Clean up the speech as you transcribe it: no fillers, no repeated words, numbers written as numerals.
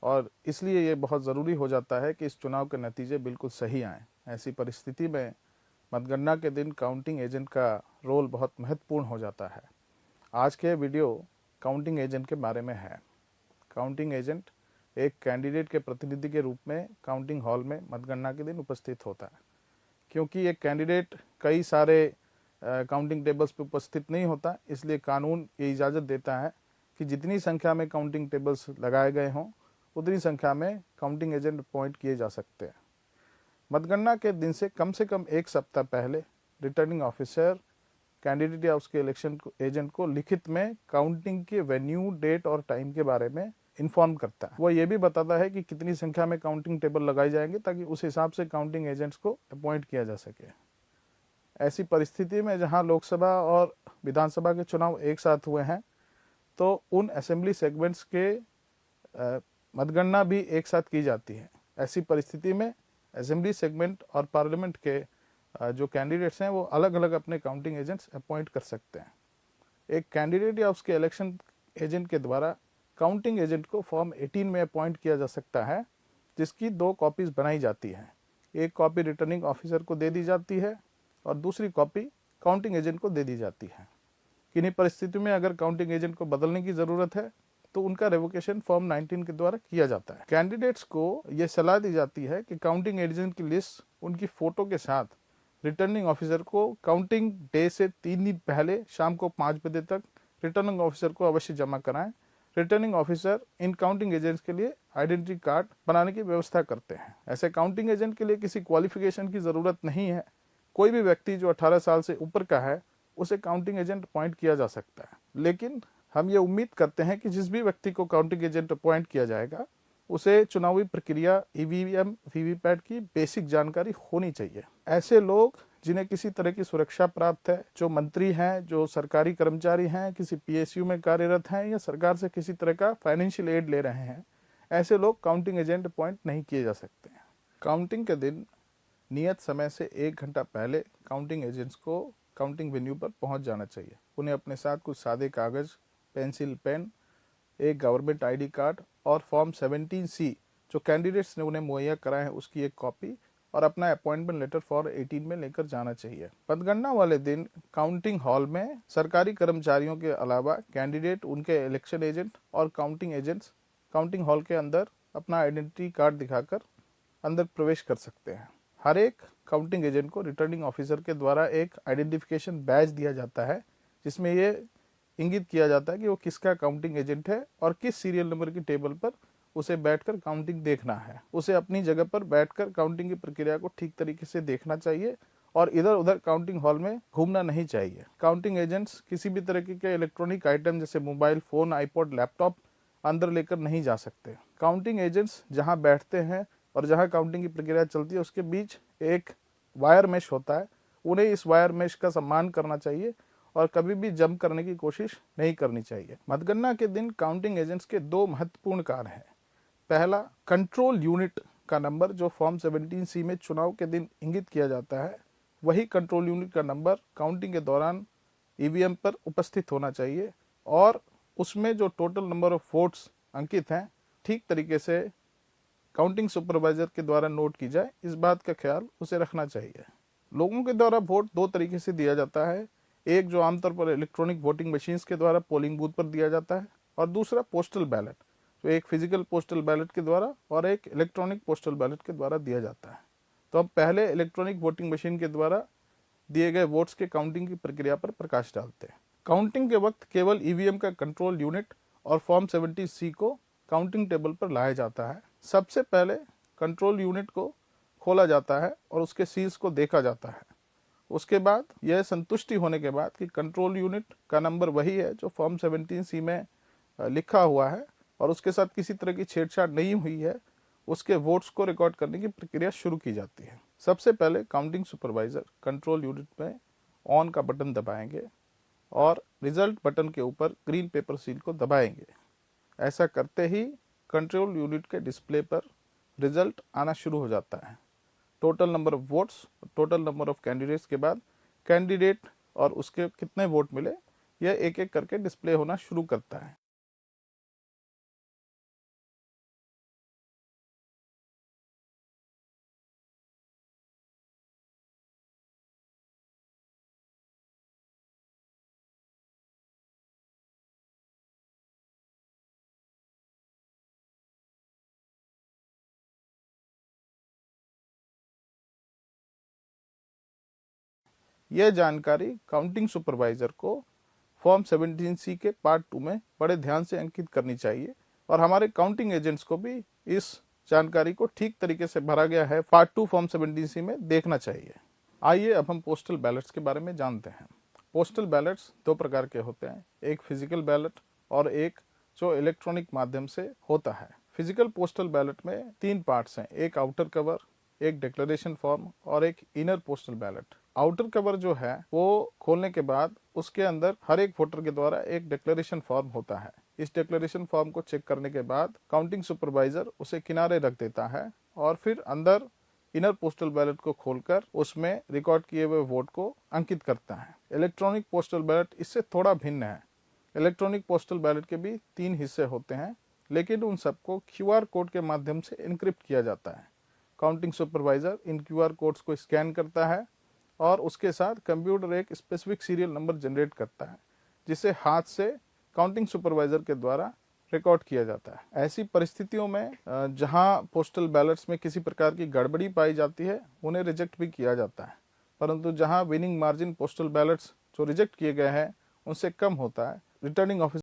और इसलिए ये बहुत ज़रूरी हो जाता है कि इस चुनाव के नतीजे बिल्कुल सही आएँ। ऐसी परिस्थिति में मतगणना के दिन काउंटिंग एजेंट का रोल बहुत महत्वपूर्ण हो जाता है। आज के वीडियो काउंटिंग एजेंट के बारे में है। काउंटिंग एजेंट एक कैंडिडेट के प्रतिनिधि के रूप में काउंटिंग हॉल में मतगणना के दिन उपस्थित होता है। क्योंकि एक कैंडिडेट कई सारे काउंटिंग टेबल्स पर उपस्थित नहीं होता, इसलिए कानून ये इजाज़त देता है कि जितनी संख्या में काउंटिंग टेबल्स लगाए गए हों उतनी संख्या में काउंटिंग एजेंट अपॉइंट किए जा सकते हैं। मतगणना के दिन से कम एक सप्ताह पहले रिटर्निंग ऑफिसर कैंडिडेट या उसके इलेक्शन एजेंट को लिखित में काउंटिंग के वेन्यू, डेट और टाइम के बारे में इन्फॉर्म करता है। वो ये भी बताता है कि कितनी संख्या में काउंटिंग टेबल लगाए जाएंगे ताकि उस हिसाब से काउंटिंग एजेंट्स को अपॉइंट किया जा सके। ऐसी परिस्थिति में जहां लोकसभा और विधानसभा के चुनाव एक साथ हुए हैं, तो उन असेंबली सेगमेंट्स के मतगणना भी एक साथ की जाती है। ऐसी परिस्थिति में असेंबली सेगमेंट और पार्लियामेंट के जो कैंडिडेट्स हैं वो अलग अलग अपने काउंटिंग एजेंट्स अपॉइंट कर सकते हैं। एक कैंडिडेट या उसके इलेक्शन एजेंट के द्वारा काउंटिंग एजेंट को फॉर्म 18 में अपॉइंट किया जा सकता है, जिसकी 2 कॉपीज बनाई जाती हैं। एक कॉपी रिटर्निंग ऑफिसर को दे दी जाती है और दूसरी कॉपी काउंटिंग एजेंट को दे दी जाती है। किन्हीं परिस्थितियों में अगर काउंटिंग एजेंट को बदलने की ज़रूरत है तो उनका रेवोकेशन फॉर्म 19 के द्वारा किया जाता है। कैंडिडेट्स को यह सलाह दी जाती है कि काउंटिंग एजेंट की लिस्ट उनकी फ़ोटो के साथ रिटर्निंग ऑफिसर को काउंटिंग डे से 3 दिन पहले शाम को 5 बजे तक रिटर्निंग ऑफिसर को अवश्य जमा कराएं। Returning officer in counting agents के लिए आइडेंटिटी कार्ड बनाने की व्यवस्था करते हैं। ऐसे काउंटिंग एजेंट के लिए किसी क्वालिफिकेशन की ज़रूरत नहीं है। कोई भी व्यक्ति जो 18 साल से ऊपर का है उसे काउंटिंग एजेंट अपॉइंट किया जा सकता है। लेकिन हम ये उम्मीद करते हैं कि जिस भी व्यक्ति को काउंटिंग एजेंट अपॉइंट किया जाएगा उसे चुनावी प्रक्रिया, ईवीएम, वीवीपैट की बेसिक जानकारी होनी चाहिए। ऐसे लोग जिन्हें किसी तरह की सुरक्षा प्राप्त है, जो मंत्री हैं, जो सरकारी कर्मचारी हैं, किसी पीएसयू में कार्यरत हैं या सरकार से किसी तरह का फाइनेंशियल एड ले रहे हैं, ऐसे लोग काउंटिंग एजेंट अपॉइंट नहीं किए जा सकते हैं। काउंटिंग के दिन नियत समय से 1 घंटा पहले काउंटिंग एजेंट्स को काउंटिंग वेन्यू पर पहुंच जाना चाहिए। उन्हें अपने साथ कुछ सादे कागज, पेंसिल, पेन, एक गवर्नमेंट आईडी कार्ड और फॉर्म 17C जो कैंडिडेट्स ने उन्हें मुहैया कराए हैं उसकी एक कॉपी और अपना अपॉइंटमेंट लेटर फॉर 18 में लेकर जाना चाहिए। मतगणना वाले दिन काउंटिंग हॉल में सरकारी कर्मचारियों के अलावा कैंडिडेट, उनके इलेक्शन एजेंट और काउंटिंग एजेंट्स काउंटिंग हॉल के अंदर अपना आइडेंटिटी कार्ड दिखाकर अंदर प्रवेश कर सकते हैं। हर एक काउंटिंग एजेंट को रिटर्निंग ऑफिसर के द्वारा एक आइडेंटिफिकेशन बैज दिया जाता है, जिसमें ये इंगित किया जाता है कि वो किसका काउंटिंग एजेंट है और किस सीरियल नंबर की टेबल पर उसे बैठकर काउंटिंग देखना है। उसे अपनी जगह पर बैठकर काउंटिंग की प्रक्रिया को ठीक तरीके से देखना चाहिए और इधर उधर काउंटिंग हॉल में घूमना नहीं चाहिए। काउंटिंग एजेंट्स किसी भी तरह के इलेक्ट्रॉनिक आइटम जैसे मोबाइल फोन, आईपॉड, लैपटॉप अंदर लेकर नहीं जा सकते। काउंटिंग एजेंट्स जहां बैठते हैं और जहां काउंटिंग की प्रक्रिया चलती है उसके बीच एक वायर मेश होता है। उन्हें इस वायर मेश का सम्मान करना चाहिए और कभी भी जंप करने की कोशिश नहीं करनी चाहिए। मतगणना के दिन काउंटिंग एजेंट्स के 2 महत्वपूर्ण कार्य हैं। पहला, कंट्रोल यूनिट का नंबर जो फॉर्म 17C में चुनाव के दिन इंगित किया जाता है, वही कंट्रोल यूनिट का नंबर काउंटिंग के दौरान ईवीएम पर उपस्थित होना चाहिए और उसमें जो टोटल नंबर ऑफ वोट्स अंकित हैं ठीक तरीके से काउंटिंग सुपरवाइजर के द्वारा नोट की जाए, इस बात का ख्याल उसे रखना चाहिए। लोगों के द्वारा वोट 2 तरीके से दिया जाता है। एक जो आमतौर पर इलेक्ट्रॉनिक वोटिंग मशीन्स के द्वारा पोलिंग बूथ पर दिया जाता है और दूसरा पोस्टल बैलेट, तो एक फिजिकल पोस्टल बैलेट के द्वारा और एक इलेक्ट्रॉनिक पोस्टल बैलेट के द्वारा दिया जाता है। तो हम पहले इलेक्ट्रॉनिक वोटिंग मशीन के द्वारा दिए गए वोट्स के काउंटिंग की प्रक्रिया पर प्रकाश डालते हैं। काउंटिंग के वक्त केवल ईवीएम का कंट्रोल यूनिट और फॉर्म 17C को काउंटिंग टेबल पर लाया जाता है। सबसे पहले कंट्रोल यूनिट को खोला जाता है और उसके सील्स को देखा जाता है। उसके बाद यह संतुष्टि होने के बाद कि कंट्रोल यूनिट का नंबर वही है जो फॉर्म 17C में लिखा हुआ है और उसके साथ किसी तरह की छेड़छाड़ नहीं हुई है, उसके वोट्स को रिकॉर्ड करने की प्रक्रिया शुरू की जाती है। सबसे पहले काउंटिंग सुपरवाइजर कंट्रोल यूनिट में ऑन का बटन दबाएंगे और रिजल्ट बटन के ऊपर ग्रीन पेपर सील को दबाएंगे। ऐसा करते ही कंट्रोल यूनिट के डिस्प्ले पर रिजल्ट आना शुरू हो जाता है। Total number of votes, total number of candidates के बाद कैंडिडेट और उसके कितने वोट मिले, यह एक एक करके डिस्प्ले होना शुरू करता है। यह जानकारी काउंटिंग सुपरवाइजर को फॉर्म 17C के पार्ट 2 में बड़े ध्यान से अंकित करनी चाहिए और हमारे काउंटिंग एजेंट्स को भी इस जानकारी को ठीक तरीके से भरा गया है पार्ट 2 फॉर्म 17C में देखना चाहिए। आइए अब हम पोस्टल बैलेट्स के बारे में जानते हैं। पोस्टल बैलेट्स दो प्रकार के होते हैं, एक फिजिकल बैलेट और एक जो इलेक्ट्रॉनिक माध्यम से होता है। फिजिकल पोस्टल बैलेट में 3 पार्ट्स हैं, एक आउटर कवर, एक डिक्लेरेशन फॉर्म और एक inner postal ballot. Outer cover जो है वो खोलने के बाद उसके अंदर हर एक वोटर के द्वारा एक डिक्लेरेशन फॉर्म होता है। इस डिक्लेरेशन फॉर्म को चेक करने के बाद काउंटिंग सुपरवाइजर उसे किनारे रख देता है और फिर अंदर इनर पोस्टल बैलेट को खोलकर उसमें रिकॉर्ड किए हुए वोट को अंकित करता है। इलेक्ट्रॉनिक पोस्टल बैलेट इससे थोड़ा भिन्न है। इलेक्ट्रॉनिक पोस्टल बैलेट के भी 3 हिस्से होते हैं, लेकिन उन सबको QR कोड के माध्यम से इनक्रिप्ट किया जाता है। काउंटिंग सुपरवाइजर इन QR कोड्स को स्कैन करता है और उसके साथ कंप्यूटर एक स्पेसिफिक सीरियल नंबर जनरेट करता है, जिसे हाथ से काउंटिंग सुपरवाइजर के द्वारा रिकॉर्ड किया जाता है। ऐसी परिस्थितियों में जहां पोस्टल बैलेट्स में किसी प्रकार की गड़बड़ी पाई जाती है उन्हें रिजेक्ट भी किया जाता है, परंतु जहां विनिंग मार्जिन पोस्टल बैलेट्स जो रिजेक्ट किए गए हैं उनसे कम होता है, रिटर्निंग ऑफिसर